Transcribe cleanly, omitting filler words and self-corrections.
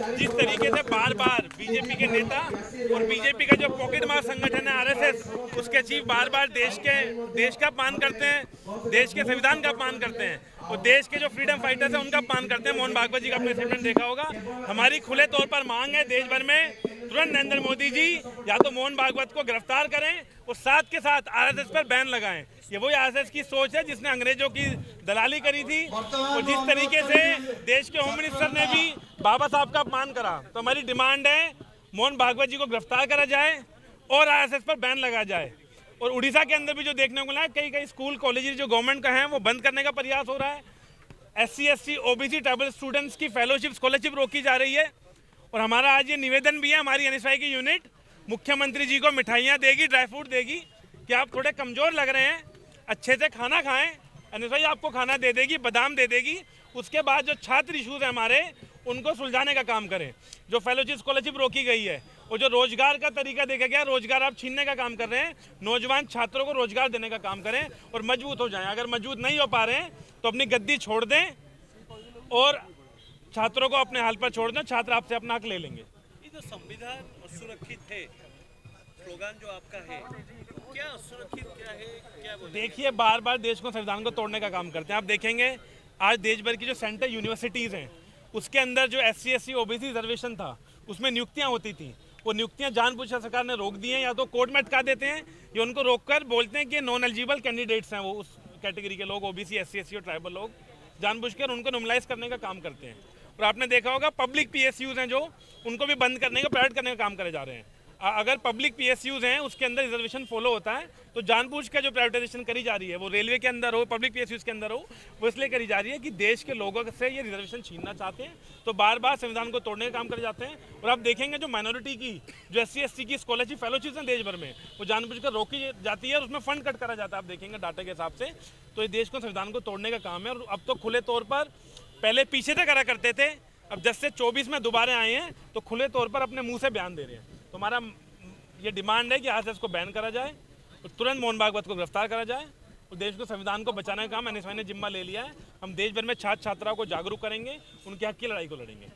जिस तरीके से बार बार बीजेपी के नेता और बीजेपी का जो पॉकेट मार संगठन है आरएसएस, उसके चीफ बार बार देश का अपमान करते हैं, देश के संविधान का अपमान करते हैं और देश के जो फ्रीडम फाइटर्स हैं उनका अपमान करते हैं। मोहन भागवत जी का आपने स्टेटमेंट देखा होगा। हमारी खुले तौर पर मांग है देश भर में तुरंत नरेंद्र मोदी जी या तो मोहन भागवत को गिरफ्तार करें और साथ के साथ आरएसएस पर बैन लगाएं। ये वही आरएसएस की सोच है जिसने अंग्रेजों की दलाली करी थी और जिस तरीके से देश के होम मिनिस्टर ने भी बाबा साहब का अपमान करा। तो हमारी डिमांड है मोहन भागवत जी को गिरफ्तार करा जाए और आरएसएस पर बैन लगा जाए। और उड़ीसा के अंदर भी जो देखने को मिला है, कई कई स्कूल कॉलेज जो गवर्नमेंट का है वो बंद करने का प्रयास हो रहा है। SC ST OBC tribal students की फेलोशिप स्कॉलरशिप रोकी जा रही है। और हमारा आज ये निवेदन भी है, हमारी NSY की यूनिट मुख्यमंत्री जी को मिठाइयाँ देगी, ड्राई फ्रूट देगी कि आप थोड़े कमज़ोर लग रहे हैं, अच्छे से खाना खाएं। NSY आपको खाना दे देगी, बादाम दे देगी। उसके बाद जो छात्र इशूज़ हैं हमारे, उनको सुलझाने का काम करें। जो फेलोशिप स्कॉलरशिप रोकी गई है और जो रोजगार का तरीका देखा गया, रोजगार आप छीनने का काम कर रहे हैं। नौजवान छात्रों को रोजगार देने का काम करें और मजबूत हो जाएं। अगर मजबूत नहीं हो पा रहे हैं तो अपनी गद्दी छोड़ दें और छात्रों को अपने हाल पर छोड़ दें। छात्र आपसे अपना हक ले लेंगे। ये जो संविधान सुरक्षित है स्लोगन जो आपका है, क्या सुरक्षित क्या है, क्या बोले? देखिए, बार बार देश को संविधान को तोड़ने का काम करते हैं। आप देखेंगे आज देश भर की जो सेंट्रल यूनिवर्सिटीज़ हैं उसके अंदर जो SC ST OBC रिजर्वेशन था उसमें नियुक्तियां होती थी। वो नियुक्तियां जानबूझकर सरकार ने रोक दी हैं, या तो कोर्ट में अटका देते हैं या उनको रोककर बोलते हैं कि नॉन एलिजिबल कैंडिडेट्स हैं वो उस कैटेगरी के लोग, OBC SC ST और ट्राइबल लोग, जानबूझकर उनको नॉर्मलाइज करने का काम करते हैं। और आपने देखा होगा पब्लिक PSUs हैं जो, उनको भी बंद करने का, प्राइवेट करने का काम करे जा रहे हैं। अगर पब्लिक PSUs हैं उसके अंदर रिजर्वेशन फॉलो होता है तो जानबूझ कर जो प्राइवेटाइजेशन करी जा रही है, वो रेलवे के अंदर हो, पब्लिक PSUs के अंदर हो, वो इसलिए करी जा रही है कि देश के लोगों से ये रिजर्वेशन छीनना चाहते हैं। तो बार बार संविधान को तोड़ने का काम करे जाते हैं। और आप देखेंगे जो माइनॉरिटी की जो SC ST की स्कॉलरशिप फेलोशिप्स हैं देश भर में, वो जानबूझकर रोकी जाती है और उसमें फंड कट करा जाता है। आप देखेंगे डाटा के हिसाब से। तो ये देश को संविधान को तोड़ने का काम है। और अब तो खुले तौर पर, पहले पीछे से करा करते थे, अब 10 से 24 में दोबारा आए हैं तो खुले तौर पर अपने मुंह से बयान दे रहे हैं। तो हमारा ये डिमांड है कि आरएसएस को बैन करा जाए और तुरंत मोहन भागवत को गिरफ्तार करा जाए और देश को संविधान को बचाने का काम NSY ने जिम्मा ले लिया है। हम देश भर में छात्र छात्राओं को जागरूक करेंगे, उनके हक की लड़ाई को लड़ेंगे।